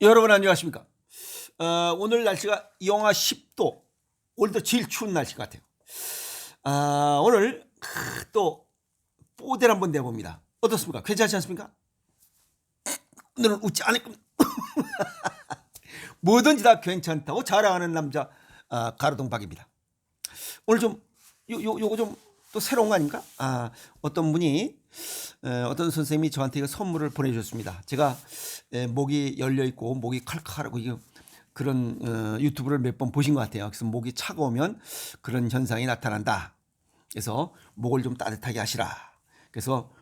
여러분 안녕하십니까? 오늘 날씨가 영하 10도. 오늘도 제일 추운 날씨 같아요. 오늘 또 뽀대를 한번 내봅니다. 어떻습니까? 괜찮지 않습니까? 오늘은 웃지 않을 겁니다. 뭐든지 다 괜찮다고 자랑하는 남자 가로동박입니다. 오늘 좀 요거 좀 또 새로운 거 아닙니까? 어떤 분이 어떤 선생님이 저한테 이거 선물을 보내주셨습니다. 제가 목이 열려 있고 목이 칼칼하고 이게 그런 유튜브를 몇 번 보신 것 같아요. 그래서 목이 차가우면 그런 현상이 나타난다. 그래서 목을 좀 따뜻하게 하시라. 그래서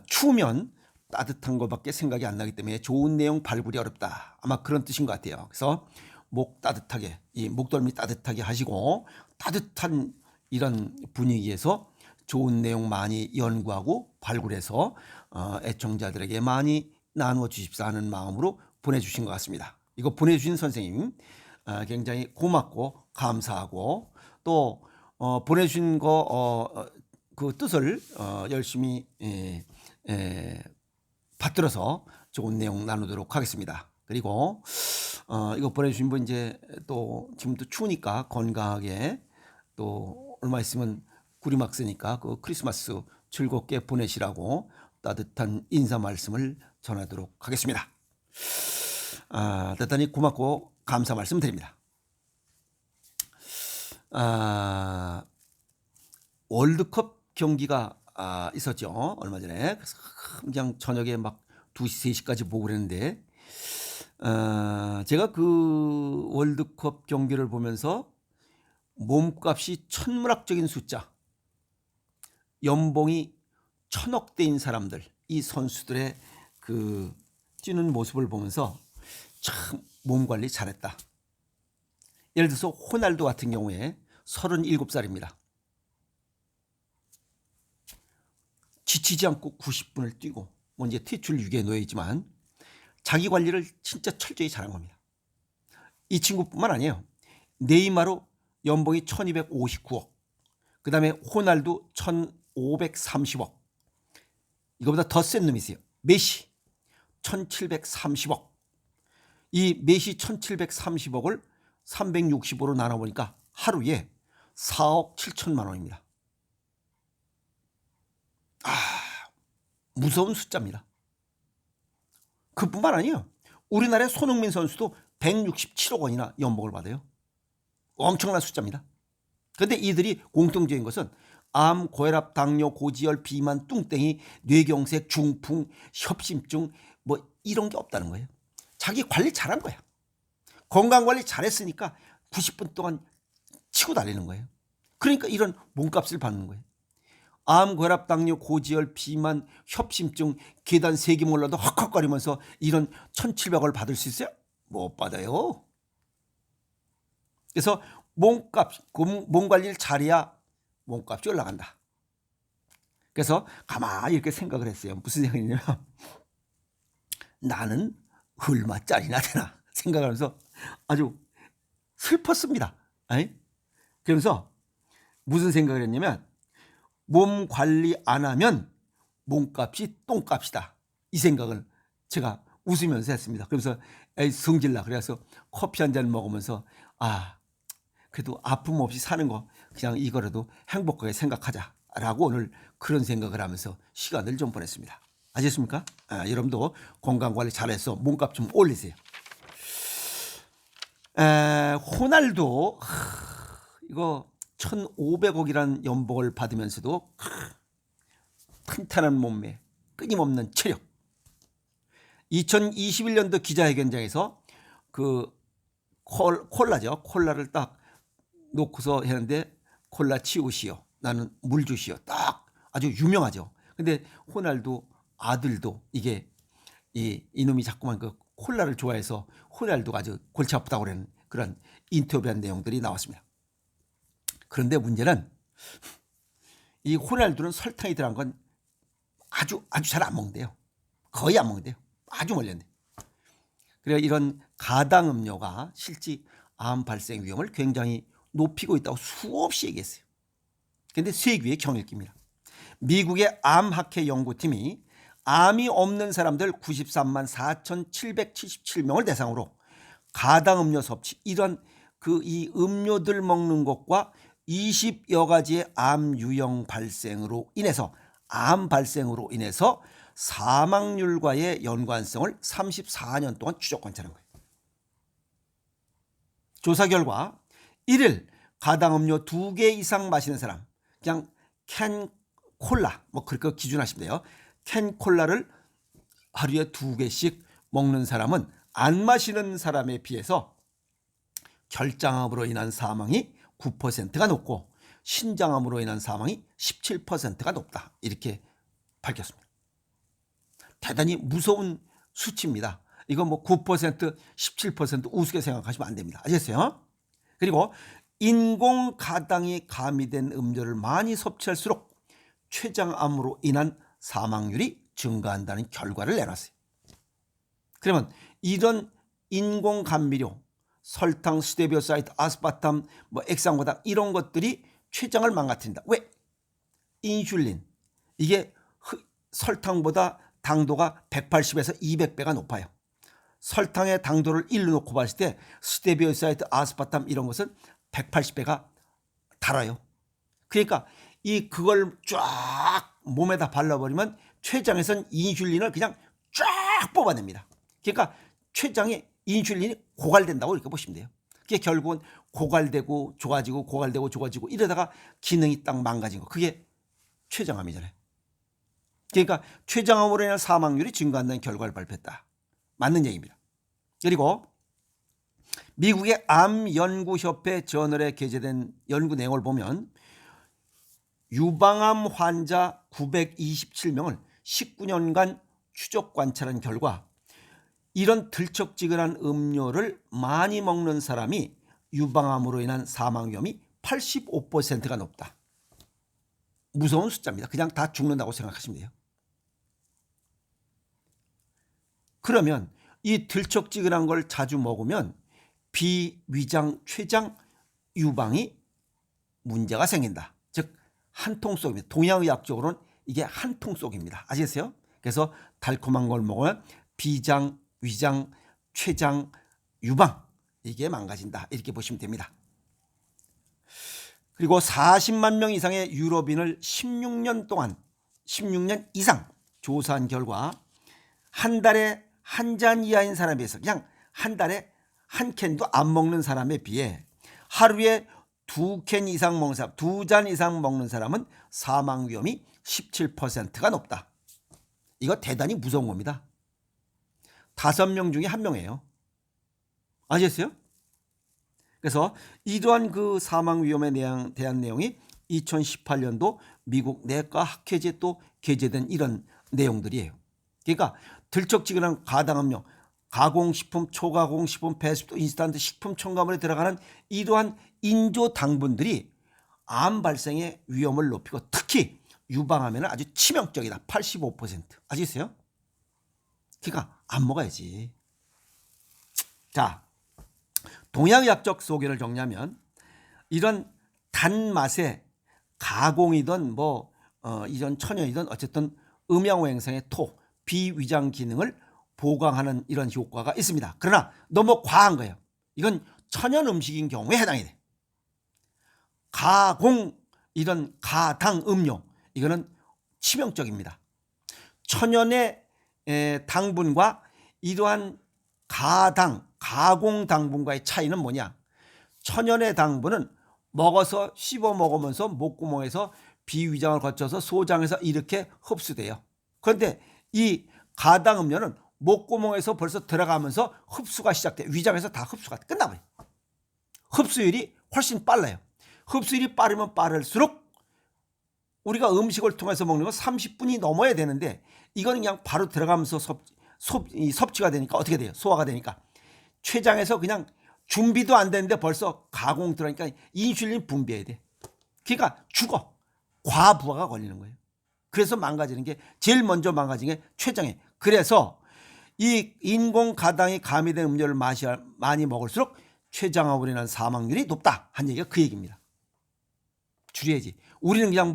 추우면 따뜻한 것밖에 생각이 안 나기 때문에 좋은 내용 발굴이 어렵다. 아마 그런 뜻인 것 같아요. 그래서 목 따뜻하게, 이 목덜미 따뜻하게 하시고 따뜻한 이런 분위기에서 좋은 내용 많이 연구하고 발굴해서 애청자들에게 많이 나누어 주십사 하는 마음으로 보내주신 것 같습니다. 이거 보내주신 선생님 굉장히 고맙고 감사하고 또 보내주신 그 뜻을 열심히 받들어서 좋은 내용 나누도록 하겠습니다. 그리고 이거 보내주신 분 이제 또 지금도 추우니까 건강하게 또 얼마 있으면 굴이 막 쓰니까 그 크리스마스 즐겁게 보내시라고 따뜻한 인사 말씀을 전하도록 하겠습니다. 대단히 고맙고 감사 말씀 드립니다. 월드컵 경기가 있었죠. 얼마 전에. 그래서 그냥 저녁에 막 2시, 3시까지 보고 그랬는데 제가 그 월드컵 경기를 보면서 몸값이 천문학적인 숫자, 연봉이 1,000억대인 사람들, 이 선수들의 그 뛰는 모습을 보면서 참 몸 관리 잘했다. 예를 들어서 호날두 같은 경우에 37살입니다. 지치지 않고 90분을 뛰고 뭐 이제 퇴출 유기에 놓여 있지만 자기 관리를 진짜 철저히 잘한 겁니다. 이 친구뿐만 아니에요. 네이마르 연봉이 1259억, 그 다음에 호날두 1530억, 이거보다 더 센 놈이 있어요. 메시 1730억. 이 메시 1730억을 365로 나눠보니까 하루에 4억 7천만 원입니다. 무서운 숫자입니다. 그뿐만 아니에요. 우리나라의 손흥민 선수도 167억 원이나 연봉을 받아요. 엄청난 숫자입니다. 그런데 이들이 공통적인 것은 암, 고혈압, 당뇨, 고지혈, 비만, 뚱땡이, 뇌경색, 중풍, 협심증 뭐 이런 게 없다는 거예요. 자기 관리 잘한 거야. 건강관리 잘했으니까 90분 동안 치고 달리는 거예요. 그러니까 이런 몸값을 받는 거예요. 암, 고혈압, 당뇨, 고지혈, 비만, 협심증, 계단 3개 올라도 헉헉거리면서 이런 1,700원을 받을 수 있어요? 못 받아요. 그래서 몸 관리를 잘해야 몸값이 올라간다. 그래서 가만히 이렇게 생각을 했어요. 무슨 생각이냐면 나는 얼마짜리나 되나 생각하면서 아주 슬펐습니다. 그러면서 무슨 생각을 했냐면 몸 관리 안 하면 몸값이 똥값이다. 이 생각을 제가 웃으면서 했습니다. 그래서 에이 성질나 그래서 커피 한 잔 먹으면서 그래도 아픔 없이 사는 거 그냥 이거라도 행복하게 생각하자라고 오늘 그런 생각을 하면서 시간을 좀 보냈습니다. 아셨습니까? 여러분도 건강관리 잘해서 몸값 좀 올리세요. 호날두 이거 1,500억이라는 연봉을 받으면서도 탄탄한 몸매, 끊임없는 체력. 2021년도 기자회견장에서 그 콜라죠. 콜라를 딱 놓고서 했는데 콜라 치우시오. 나는 물 주시오. 딱 아주 유명하죠. 근데 호날두 아들도 이게 이놈이 자꾸만 그 콜라를 좋아해서 호날두가 아주 골치 아프다고 그러는 그런 인터뷰한 내용들이 나왔습니다. 그런데 문제는 이 호날두는 설탕이 들어간 건 아주 잘 안 먹는데요. 거의 안 먹는데요. 아주 멀렸네. 그래서 이런 가당 음료가 실제 암 발생 위험을 굉장히 높이고 있다고 수없이 얘기했어요. 그런데 세계의 경일기입니다. 미국의 암학회 연구팀이 암이 없는 사람들 93만 4,777명을 대상으로 가당 음료 섭취, 이런 이 음료들 먹는 것과 20여 가지의 암 유형 발생으로 인해서, 암 발생으로 인해서 사망률과의 연관성을 34년 동안 추적 관찰한 거예요. 조사 결과 1일 가당 음료 2개 이상 마시는 사람, 그냥 캔 콜라, 뭐 그렇게 기준하시면 돼요. 캔 콜라를 하루에 2개씩 먹는 사람은 안 마시는 사람에 비해서 결장암으로 인한 사망이 9%가 높고 신장암으로 인한 사망이 17%가 높다, 이렇게 밝혔습니다. 대단히 무서운 수치입니다. 이거 뭐 9%, 17% 우습게 생각하시면 안 됩니다. 아시겠어요? 그리고 인공 가당이 가미된 음료를 많이 섭취할수록 췌장암으로 인한 사망률이 증가한다는 결과를 내놨어요. 그러면 이런 인공 감미료, 설탕, 스테비오사이드, 아스파탐, 뭐 액상과당, 이런 것들이 췌장을 망가뜨린다. 왜? 인슐린, 이게 설탕보다 당도가 180에서 200배가 높아요. 설탕의 당도를 1로 놓고 봤을 때 스테비오사이드, 아스파탐 이런 것은 180배가 달아요. 그러니까 그걸 쫙 몸에다 발라버리면 췌장에선 인슐린을 그냥 쫙 뽑아냅니다. 그러니까 췌장에 인슐린이 고갈된다고 이렇게 보시면 돼요. 그게 결국은 고갈되고 좋아지고 고갈되고 좋아지고 이러다가 기능이 딱 망가진 거, 그게 췌장암이잖아요. 그러니까 췌장암으로 인한 사망률이 증가한다는 결과를 발표했다. 맞는 얘기입니다. 그리고 미국의 암연구협회 저널에 게재된 연구 내용을 보면 유방암 환자 927명을 19년간 추적 관찰한 결과 이런 들쩍지근한 음료를 많이 먹는 사람이 유방암으로 인한 사망 위험이 85%가 높다. 무서운 숫자입니다. 그냥 다 죽는다고 생각하시면 돼요. 그러면 이 들쩍지근한 걸 자주 먹으면 비위장 췌장 유방이 문제가 생긴다. 즉 한통속입니다. 동양의학적으로는 이게 한통속입니다. 아시겠어요? 그래서 달콤한 걸 먹으면 비장, 위장, 췌장, 유방, 이게 망가진다, 이렇게 보시면 됩니다. 그리고 40만 명 이상의 유럽인을 16년 이상 조사한 결과 한 달에 한 잔 이하인 사람에 비해서, 그냥 한 달에 한 캔도 안 먹는 사람에 비해 하루에 2캔 이상 먹는 사람, 2잔 이상 먹는 사람은 사망 위험이 17%가 높다. 이거 대단히 무서운 겁니다. 5명 중에 1명이에요. 아시겠어요? 그래서 이러한 그 사망 위험에 대한 내용이 2018년도 미국 내과 학회지에 또 게재된 이런 내용들이에요. 그러니까 들쩍지근한 가당음료, 가공식품, 초가공식품, 배수도, 인스턴트 식품 첨가물에 들어가는 이러한 인조 당분들이 암 발생의 위험을 높이고 특히 유방암에는 아주 치명적이다. 85%. 아시겠어요? 그러니까 안 먹어야지. 자, 동양의학적 소견을 정리하면 이런 단맛의 가공이든 이전 천연이든 어쨌든 음양오행성의 토, 비위장 기능을 보강하는 이런 효과가 있습니다. 그러나 너무 과한 거예요. 이건 천연 음식인 경우에 해당이 돼. 가공, 이런 가당 음료, 이거는 치명적입니다. 천연의 당분과 이러한 가공 당분과의 차이는 뭐냐? 천연의 당분은 먹어서 씹어 먹으면서 목구멍에서 비위장을 거쳐서 소장에서 이렇게 흡수돼요. 그런데 이 가당 음료는 목구멍에서 벌써 들어가면서 흡수가 시작돼. 위장에서 다 흡수가 끝나버려요. 흡수율이 훨씬 빨라요. 흡수율이 빠르면 빠를수록 우리가 음식을 통해서 먹는 건 30분이 넘어야 되는데 이거는 그냥 바로 들어가면서 섭취가 되니까 어떻게 돼요? 소화가 되니까 췌장에서 그냥 준비도 안 되는데 벌써 가공 들어가니까 인슐린 분비해야 돼. 그러니까 죽어. 과부하가 걸리는 거예요. 그래서 망가지는 게, 제일 먼저 망가지는 게 췌장이에요. 그래서 이 인공 가당이 가미된 음료를 많이 먹을수록 췌장암으로 인한 사망률이 높다 한 얘기가 그 얘기입니다. 줄여야지. 우리는 그냥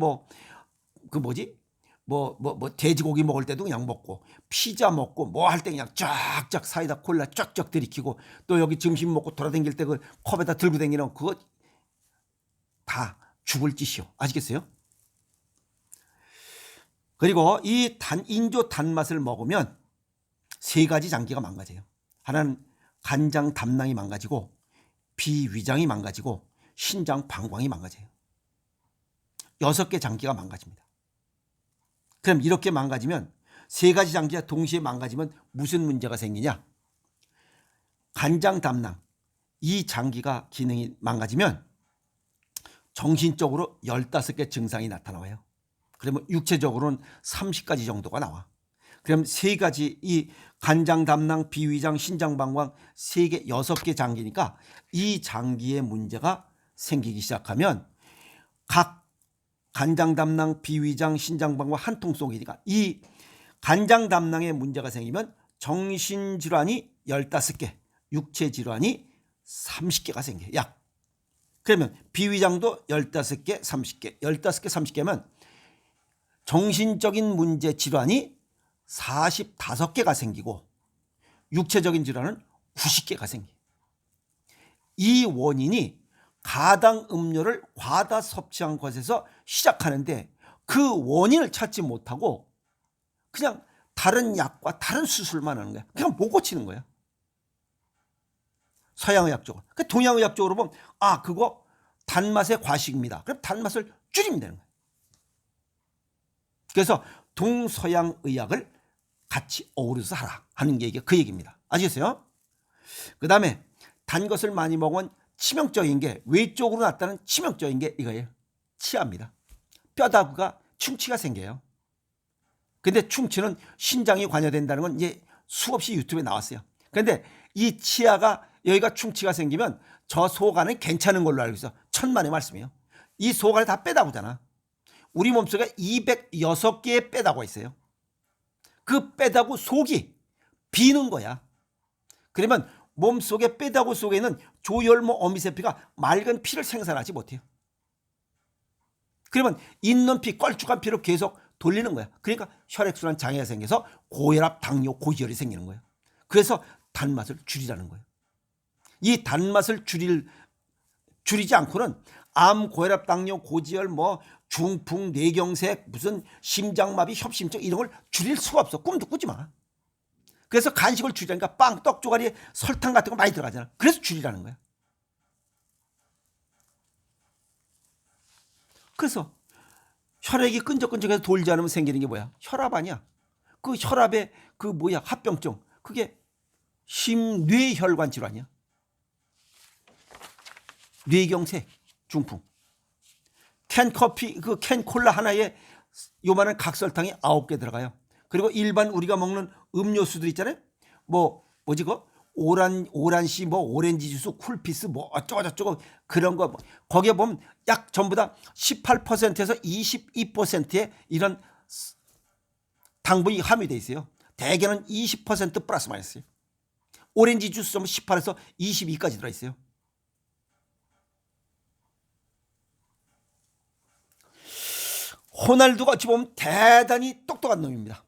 돼지고기 먹을 때도 그냥 먹고, 피자 먹고 뭐 할 때 그냥 쫙쫙 사이다 콜라 쫙쫙 들이키고, 또 여기 점심 먹고 돌아다닐 때 그 컵에다 들고 다니는 그거 다 죽을 짓이요. 아시겠어요? 그리고 이 인조 단맛을 먹으면 세 가지 장기가 망가져요. 하나는 간장 담낭이 망가지고, 비위장이 망가지고, 신장 방광이 망가져요. 6개 장기가 망가집니다. 그럼 이렇게 망가지면, 세 가지 장기가 동시에 망가지면 무슨 문제가 생기냐? 간장 담낭, 이 장기가 기능이 망가지면 정신적으로 15개 증상이 나타나와요. 그러면 육체적으로는 30가지 정도가 나와. 그럼 세 가지, 이 간장 담낭, 비위장, 신장 방광 3개, 6개 장기니까 이 장기에 문제가 생기기 시작하면 각 간장 담낭, 비위장, 신장 방광 한 통 속이니까 이 간장 담낭에 문제가 생기면 정신질환이 15개, 육체질환이 30개가 생겨요. 약. 그러면 비위장도 15개, 30개, 15개, 30개면 정신적인 문제 질환이 45개가 생기고 육체적인 질환은 90개가 생겨요. 이 원인이 가당 음료를 과다 섭취한 것에서 시작하는데, 그 원인을 찾지 못하고 그냥 다른 약과 다른 수술만 하는 거야. 그냥 못 고치는 거야. 서양의학적으로. 동양의학적으로 보면 그거 단맛의 과식입니다. 그럼 단맛을 줄이면 되는 거야. 그래서 동서양의학을 같이 어우러서 하라 하는 게 그 얘기입니다. 아시겠어요? 그 다음에 단 것을 많이 먹으면 치명적인 게, 외적으로 나타나는 치명적인 게 이거예요. 치아입니다. 뼈다구가 충치가 생겨요. 근데 충치는 신장이 관여된다는 건 이제 수없이 유튜브에 나왔어요. 그런데 이 치아가, 여기가 충치가 생기면 저 소관은 괜찮은 걸로 알고 있어. 천만의 말씀이에요. 이 소관이 다 뼈다구잖아. 우리 몸속에 206개의 뼈다구가 있어요. 그 뼈다구 속이 비는 거야. 그러면 몸속에 뼈다구 속에 있는 조혈모 어미세피가 맑은 피를 생산하지 못해요. 그러면 있는 피, 껄쭉한 피를 계속 돌리는 거야. 그러니까 혈액순환 장애가 생겨서 고혈압, 당뇨, 고지혈이 생기는 거예요. 그래서 단맛을 줄이라는 거예요. 이 단맛을 줄이지 않고는 암, 고혈압, 당뇨, 고지혈, 중풍, 뇌경색, 무슨 심장마비, 협심증 이런 걸 줄일 수가 없어. 꿈도 꾸지 마. 그래서 간식을 줄이니까 빵, 떡 조가리에 설탕 같은 거 많이 들어가잖아. 그래서 줄이라는 거야. 그래서 혈액이 끈적끈적해서 돌지 않으면 생기는 게 뭐야? 혈압 아니야. 그 혈압의 합병증. 그게 심뇌혈관 질환이야. 뇌경색, 중풍. 캔 커피, 캔 콜라 하나에 요만한 각설탕이 9개 들어가요. 그리고 일반 우리가 먹는 음료수들 있잖아요. 뭐지 그거? 오란시, 오렌지 주스, 쿨피스, 어쩌고저쩌고 그런 거. 거기에 보면 약 전부 다 18%에서 22%의 이런 당분이 함유되어 있어요. 대개는 20% 플러스 마이너스예요. 오렌지 주스 좀 18에서 22까지 들어있어요. 호날두가 어찌 보면 대단히 똑똑한 놈입니다.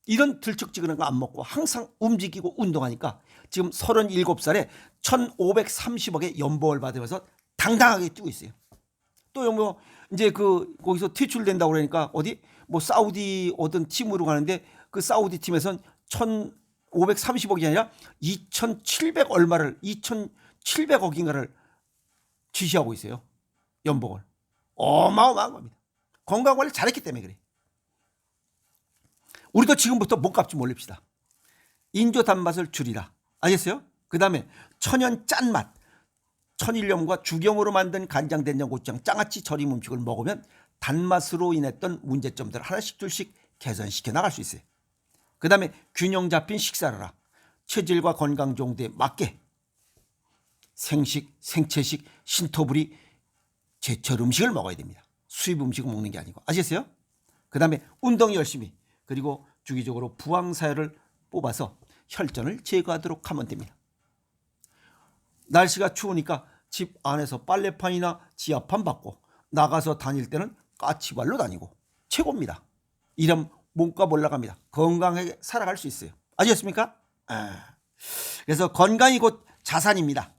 이런 들쭉지근한 거 안 먹고 항상 움직이고 운동하니까 지금 37살에 1,530억의 연봉을 받으면서 당당하게 뛰고 있어요. 또 이제 거기서 퇴출된다고 그러니까 어디 사우디 어떤 팀으로 가는데, 그 사우디 팀에선 1,530억이 아니라 2,700 얼마를, 2,700억인가를 지시하고 있어요. 연봉을. 어마어마한 겁니다. 건강관리 잘했기 때문에 그래. 우리도 지금부터 몸값 좀 올립시다. 인조 단맛을 줄이라. 알겠어요? 그 다음에 천연 짠맛, 천일염과 죽염으로 만든 간장, 된장, 고추장, 장아찌 절임 음식을 먹으면 단맛으로 인했던 문제점들을 하나씩 둘씩 개선시켜 나갈 수 있어요. 그 다음에 균형 잡힌 식사를 하라. 체질과 건강 정도에 맞게 생식, 생채식, 신토부리, 제철 음식을 먹어야 됩니다. 수입 음식을 먹는 게 아니고. 아시겠어요? 그 다음에 운동 열심히, 그리고 주기적으로 부항사열을 뽑아서 혈전을 제거하도록 하면 됩니다. 날씨가 추우니까 집 안에서 빨래판이나 지하판 받고, 나가서 다닐 때는 까치발로 다니고 최고입니다. 이런 몸값 올라갑니다. 건강하게 살아갈 수 있어요. 아시겠습니까? 그래서 건강이 곧 자산입니다.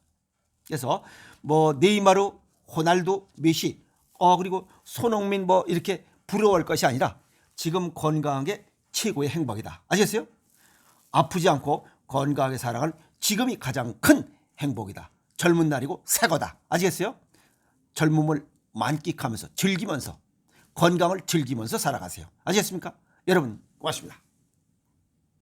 그래서 뭐 네이마르, 호날두, 메시, 그리고 손흥민 뭐 이렇게 부러워할 것이 아니라 지금 건강한 게 최고의 행복이다. 아시겠어요? 아프지 않고 건강하게 살아가는 지금이 가장 큰 행복이다. 젊은 날이고 새 거다. 아시겠어요? 젊음을 만끽하면서 즐기면서 건강을 즐기면서 살아가세요. 아시겠습니까? 여러분 고맙습니다.